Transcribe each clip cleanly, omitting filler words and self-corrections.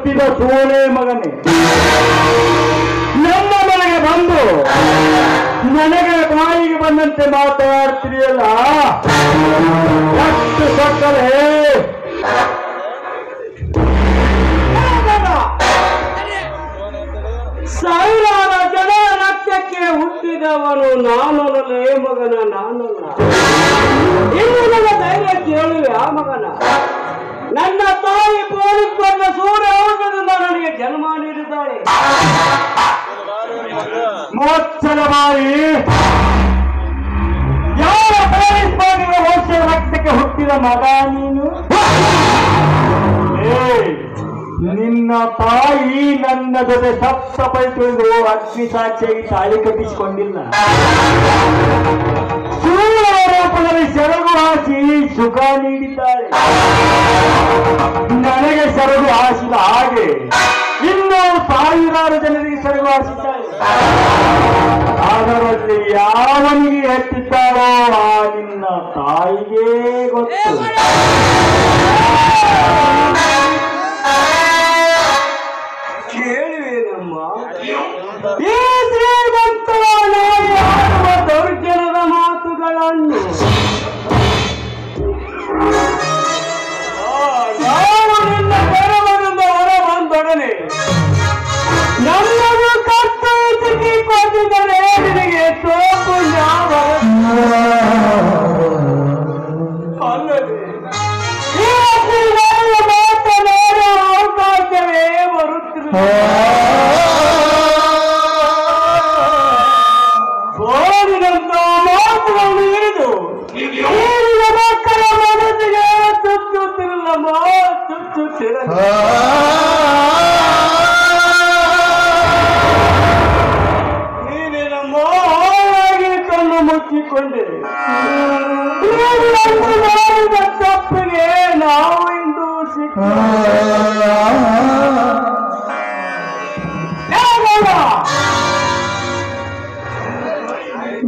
ಹುಟ್ಟಿದ ಸೋಳೆ ಮಗನೇ ನಮ್ಮ ಮನೆಗೆ ಬಂದು ನನಗೆ ಬಾಯಿಗೆ ಬಂದಂತೆ ಮಾತಾಡ್ತಿದೆಯಲ್ಲ, ಎಷ್ಟು ಸಕ್ಕರೆ ಸಾವಿರಾರು ಜನ ರಕ್ತಕ್ಕೆ ಹುಟ್ಟಿದವನು ನಾನೊಲೇ ಮಗನ, ನಾನಲ್ಲ. ಇನ್ನು ನನ್ನ ಧೈರ್ಯ ಕೇಳುವೆ ಆ ಮಗನ. ನನ್ನ ತಾಯಿ ಪೊಲೀಸ್ ಬಂದ ಸೂರ್ಯ ಔಷಧದಿಂದ ನನಗೆ ಜನ್ಮ ನೀಡಿದ್ದಾಳೆ. ಮೋಚ್ಚಲ ಬಾಯಿ, ಯಾವ ಪೊಲೀಸ್ ಬಂದ ವರ್ಷ ರಕ್ತಕ್ಕೆ ಹುಟ್ಟಿದ ಮಗ ನೀನು? ನಿನ್ನ ತಾಯಿ ನನ್ನ ಜೊತೆ ಸಪ್ತಪೈ ತುಳಿದು ಅಗ್ನಿ ಸಾಕ್ಷಿಯಾಗಿ ತಾಳಿ ಕಟ್ಟಿಸಿಕೊಂಡಿಲ್ಲ. ಆರೋಪದಲ್ಲಿ ಸೆರಗು ಹಾಕಿ ಸುಖ ನೀಡಿದ್ದಾಳೆ. ನನಗೆ ಸೆರಗು ಹಾಸಿದ ಹಾಗೆ ಇನ್ನು ಸಾವಿರಾರು ಜನರಿಗೆ ಸೆರಗು ಹಾಸಿದ್ದಾಳೆ. ಅದರಲ್ಲಿ ಯಾವನಿಗೆ ಹೆಚ್ಚಿದ್ದಾರೋ ಆ ನಿನ್ನ ತಾಯಿಗೆ ಗೊತ್ತು. ಕೇಳುವೇನಮ್ಮ, ಈ ಶ್ರೀಮಂತರ ಆಡುವ ದೌರ್ಜನ್ಯದ ಮಾತುಗಳನ್ನು ನಾವು ನಿನ್ನ ಗರ್ಭದಿಂದ ಹೊರ ಬಂದೊಡನೆ ನಮ್ಮನ್ನು ಕತ್ತು ಸಿಕ್ಕಿಕೊಂಡಿದ್ದರೆ ನಿನಗೆ ತೋಪು ಯಾವ ಅಲ್ಲದೆ ಮಾತನಾಡೋ ಅವಕಾಶವೇ ಬರುತ್ತಿರುವುದು. ಗೋರಿನಂತ ಮಾತುಗಳನ್ನು ಹಿಡಿದು ಈಗಿನ ಮಕ್ಕಳ ಮನಸ್ಸಿಗೆ ಚುಚ್ಚುತ್ತಿರಲ್ಲ, ಚುಚ್ಚುತ್ತಿರಲ್ಲ. ನೀನೇ ನಮ್ಮ ಹಾಗೆ ಕಣ್ಣು ಮುಚ್ಚಿಕೊಂಡೆ. ಮಾಡಿದ ತಪ್ಪಿಗೆ ನಾವು ಇಂದು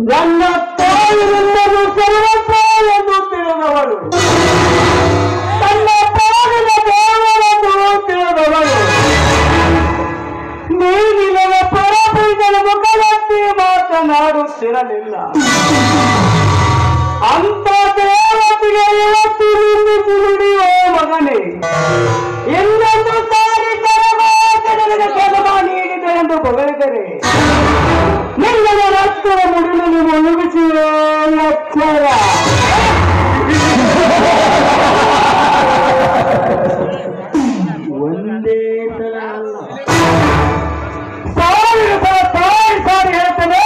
ನನ್ನ ತಾಯಿ ನಿನ್ನನ್ನು ಸರ್ವಸ್ವ ಎಂದು ತಿಳಿದವಳು, ತನ್ನ ಪಾಲಿನ ದೇವರನ್ನು ತಿಳಿದವಳು. ನೀನಿನ ಪರಪೀಠದ ಮುಖದಲ್ಲಿ ಮಾತನಾಡುತ್ತಿರಲಿಲ್ಲ. ಅಂತ ದೇವತೆಗೆ ಇವತ್ತು ನಿಂದಿಸಿ ನುಡಿಯೋ ಮಗನೇ, ಇನ್ನೊಂದು ಸಾರಿ ನನಗೆ ಕೆಲಸ ನೀಡಿದೆ ಎಂದು ಹೊಗಳಿದರೆ ನಿನ್ನ ರಕ್ತದ ಮುಡಿನಲ್ಲಿ ಮುಳುಗಿಸಿರೋ ಎಚ್ಚರ. ಒಂದೇ ಸಲ ಅಲ್ಲ, ಸಾವಿರ ಸಲ ಸಾರಿ ಹೇಳ್ತೇನೆ.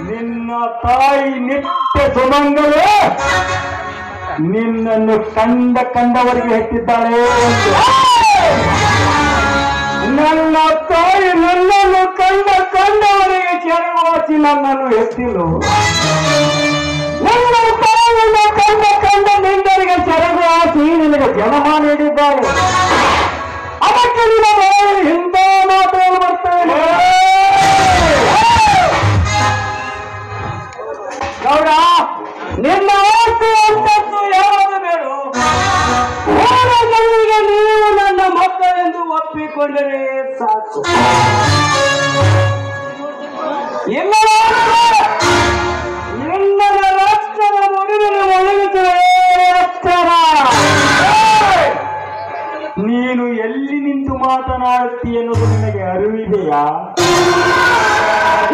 ನಿನ್ನ ತಾಯಿ ನಿತ್ಯ ಸುಮಂಗಲೇ ನಿನ್ನನ್ನು ಕಂಡವರಿಗೆ ಹೆಚ್ಚಿದ್ದಾಳೆ. ನನ್ನ ತಾಯಿ ನನ್ನನ್ನು ಕಂಡವರಿಗೆ ಚೆರವಾಸಿ ನನ್ನನ್ನು ಎತ್ತಿಲು. ನನ್ನ ತಾಯಿಯನ್ನು ಕಂಡ ನಿಂದರಿಗೆ ಚೆರವಾಸಿ ನಿನಗೆ ಜನ್ಮ ನೀಡಿದ್ದಾರೆ. ಅದಕ್ಕೆ ನಿನ್ನ ಬಾಯಲ್ಲಿ ಇಂಥ ಮಾತನ್ನು ಬರ್ತೇನೆ. ಗೌಡ, ನಿನ್ನ ಆಸ್ತಿ ಅಂತದ್ದು ಯಾವುದು ಬೇಡ, ಜನರಿಗೆ ನೀವು ನನ್ನ ಮಕ್ಕಳೆಂದು ಒಪ್ಪಿಕೊಂಡರೆ ಸಾಕು. ನಿನ್ನ ರಕ್ತದ ಮುಡಿಯನ್ನು ಒಳಗಿಸುವ ಎಚ್ಚರ. ನೀನು ಎಲ್ಲಿ ನಿಂತು ಮಾತನಾಡುತ್ತಿ ಎನ್ನುವುದು ನಿನಗೆ ಅರಿವಿದೆಯಾ?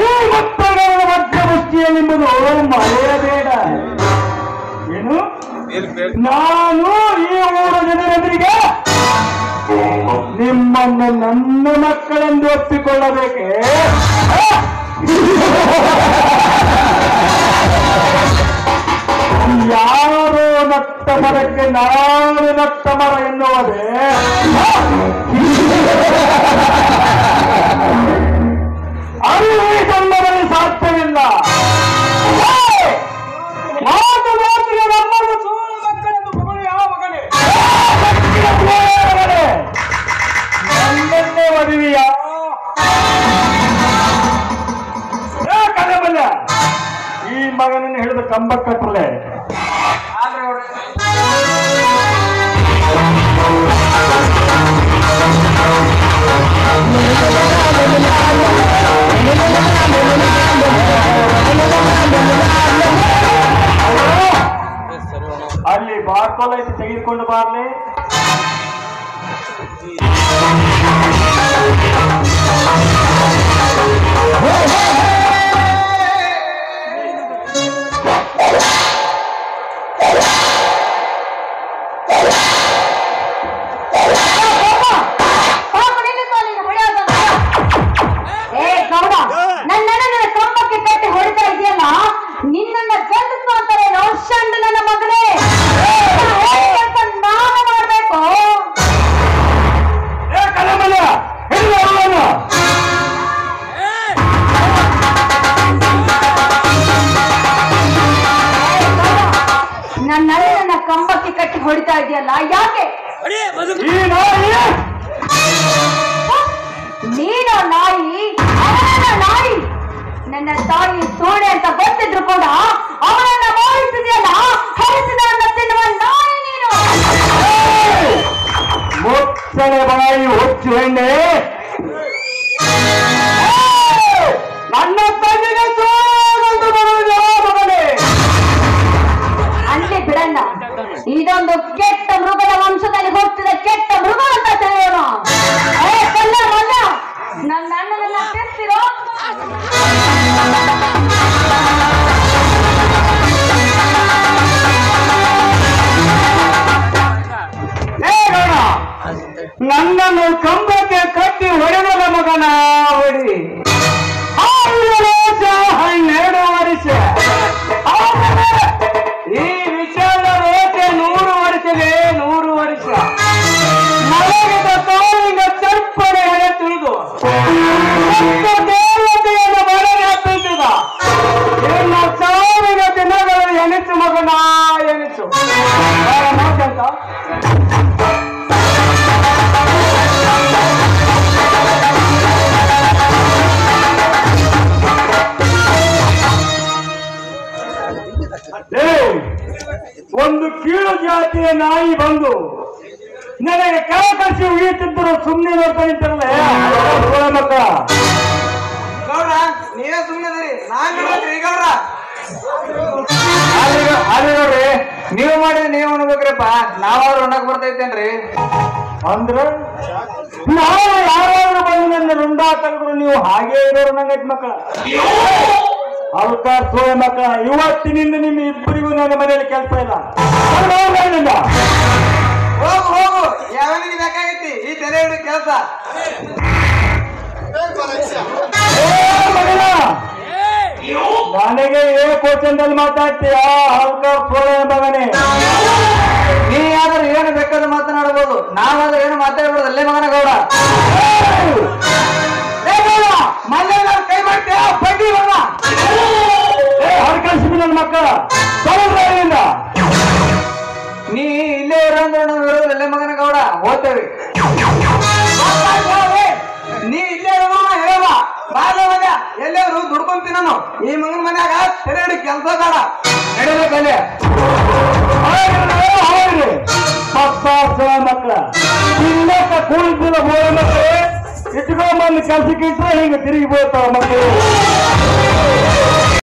ಈ ಮಕ್ಕಳ ಮಧ್ಯಮುಷ್ಟಿಯಲ್ಲಿಂಬುದು ಮರೆಯಬೇಡ. ಏನು? ನಾನು ಈ ಊರ ಜನರೆದುರಿಗೆ ನಿಮ್ಮನ್ನು ನನ್ನ ಮಕ್ಕಳೆಂದು ಒಪ್ಪಿಕೊಳ್ಳಬೇಕೆ? ಯಾರೋ ನಟ್ಟ ಮರಕ್ಕೆ ನಾನು ನಟ್ಟ ಮರ ಎನ್ನುವುದೇ ಅರಿವು ಈ ಸಂದರ್ಭದಲ್ಲಿ ಸಾಧ್ಯವಿಲ್ಲ. ಮಾತಿಗೆ ನಮ್ಮನ್ನು ಸೋಲು ಮಕ್ಕಳೆಂದು ಹೊಗಳು ಯಾವ ಮಗನೇ? ನನ್ನನ್ನೇ ಮದುವೆಯಾ? ಕದಬಲ್ಲ ಈ ಮಗನನ್ನು ಹಿಡಿದು ಕಂಬ ಕಟ್ಟಲೆ. ಆದ್ರೆ ಅಲ್ಲಿ ಬಾರ್ಕೋಲ್ ಐತಿ, ತೆಗೆದುಕೊಂಡು ಬಾರ್ಲಿ. ನಿನ್ನ ಗಂಡಸು ಅಂತಾರೆ ರೋಷಂಡು ನನ್ನ ಮಗಳೇ. ನಾನು ಮಾಡ್ಬೇಕು. ನನ್ನ ಕಂಬಕ್ಕೆ ಕಟ್ಟಿ ಹೊಡಿತಾ ಇದೆಯಲ್ಲ, ಯಾಕೆ? ನೀನು ನಾಯಿ, ಅವನ ನಾಯಿ. ನನ್ನ ತಾಯಿ ಸೋಣೆ ಅಂತ ಗೊತ್ತಿದ್ರು ಕೂಡ ಅವನನ್ನ ಮಾಡಿಸಿದೆಯಲ್ಲ, ಹರಿಸಿದವನ್ನ ತಿನ್ನುವ ನಾಯಿ ನೀನು. ಮುಚ್ಚನೆ ಬಾಯಿ ಹುಚ್ಚು ಹೆಣ್ಣೆ, ನನ್ನ ತಂದೆಗೆ ಸೋಲಂದು ಬರುವುದು ಮಗನೇ. ಅಲ್ಲಿ ಬಿಡಣ್ಣ, ಇದೊಂದು ಕೆಟ್ಟ ಮೃಗದ ವಂಶದಲ್ಲಿ ಹುಟ್ಟಿದ ಕೆಟ್ಟ ಮೃಗ ಅಂತ ತಿಳಿಯೋಣ. ಕಲ್ಲ ಮಲ್ಲ, ನನ್ನ ಅಣ್ಣನನ್ನ ತಿಳಿಸಿರೋ. ನನ್ನನ್ನು ಕಂಬಕ್ಕೆ ಕಟ್ಟಿ ಹೊಡೆದ ಮಗನ ಹೊಡಿ. 12 ವರ್ಷ ಈ ವಿಷಯದ ರೋಚೆ 100 ವರ್ಷವೇ 100 ವರ್ಷ. ಮಲಗಿದ ತಾಯಿಗ ಚರ್ಪಣೆ ಹೆಡೆ ತಿಳಿದು ದೇವತೆಯನ್ನು ಮನೆಗೆ ಹತ್ತಿಸಿದ. ಇನ್ನು 1000 ದಿನಗಳು ಎನಿಸು ಮಗನ ಎನಿಸು. ಮಾತಂತ ಒಂದು ಕೀಳು ಜಾತಿಯ ನಾಯಿ ಬಂದು ನನಗೆ ಕಳಕಳಿಸಿ ಉಳಿಯುತ್ತಿದ್ದರು. ಸುಮ್ಮನೆ ನೋಡ್ತಾ ನಿಂತಾರಲ್ಲ ಮಕ್ಕಳ. ಗೌಡ ನೀವೇ ಸುಮ್ಮನೆ ನಾನ್ ಗೌಡ ಅದೇ ನೋಡ್ರಿ, ನೀವು ಮಾಡಿದ್ರೆ ನೀವು ಅನ್ಬೇಕ್ರಪ್ಪ, ನಾವಾದ್ರೂ ಉಣ್ಣಕ್ ಬರ್ತೈತೇನ್ರಿ? ಅಂದ್ರ ನಾವು ಯಾರಾದ್ರೂ ಬಂದು ನನ್ನ ರುಂಡ ತೆಗೆದ್ರು ನೀವು ಹಾಗೆ ಇರೋರು ನಂಗೈತ್ ಮಕ್ಕಳ. ಅವಕಾಶ ಸೋಯ ಮಕ್ಕಳ, ಇವತ್ತಿನಿಂದ ನಿಮ್ಮ ಇಬ್ಬರಿಗೂ ನನ್ನ ಮನೆಯಲ್ಲಿ ಕೆಲಸ ಇಲ್ಲ. ಹೋಗು ಹೋಗು, ಯಾವನಿಗೆ ಬೇಕಾಗೈತಿ ಈ ತೆರೆ ಹಿಡಿದ ಕೆಲಸ? ನನಗೆ ಕ್ವಶನ್ದಲ್ಲಿ ಮಾತಾಡ್ತೀಯ ಅವಕಾಶ ಸೋಯ ಮಗನೇ. ನೀ ಆದ್ರೂ ಏನು ಬೇಕಾದ್ರೂ ಮಾತನಾಡಬಹುದು, ನಾವಾದ್ರೂ ಏನು ಮಾತಾಡ್ಬಾರ್ದು. ಅಲ್ಲೇ ಮಗನ ಗೌಡ ಮನೆ ಕೈ ಮಾಡ್ತೀಯ ಬಡ್ಡಿ ಮಗ. ಹರ್ಕಳಿಸಿ ನನ್ನ ಮಕ್ಕಳ ಸೌಂದ್ರಿಂದ ನೀ ಇಲ್ಲೇ ಇರೋಂದ್ರೆ ನಾವು ಇರೋದು ಅಲ್ಲೇ ಮಗನ ಗೌಡ. ಹೋಗ್ತೇವೆ ನೀ ಇಲ್ಲೇ ಇರೋ ಹೇಳವ ಬಾದ ಮಗ ಎಲ್ಲರೂ ದುಡ್ಕೊಂತೀನಿ ನಾನು. ಈ ಮಗನ ಮನ್ಯಾಗ ತೆರೆ ಹಿಡಿ ಕೆಲಸ ಬೇಡ, ನಡೆಯಬೇಕಲ್ಲೇ. ಮಕ್ಕಳ ತಿನ್ನಕ ಕೂಡಿಸಿದ ಬೋಳ ಮಕ್ಕಳು ಇಟ್ಕೊಂಡ್ಬಂದು ಕೆಲ್ಸಕ್ಕೆ ಇಟ್ರೆ ಹಿಂಗೆ ತಿರುಗಿ ಬೋಳ್ತಾವ ಮಕ್ಕಳು.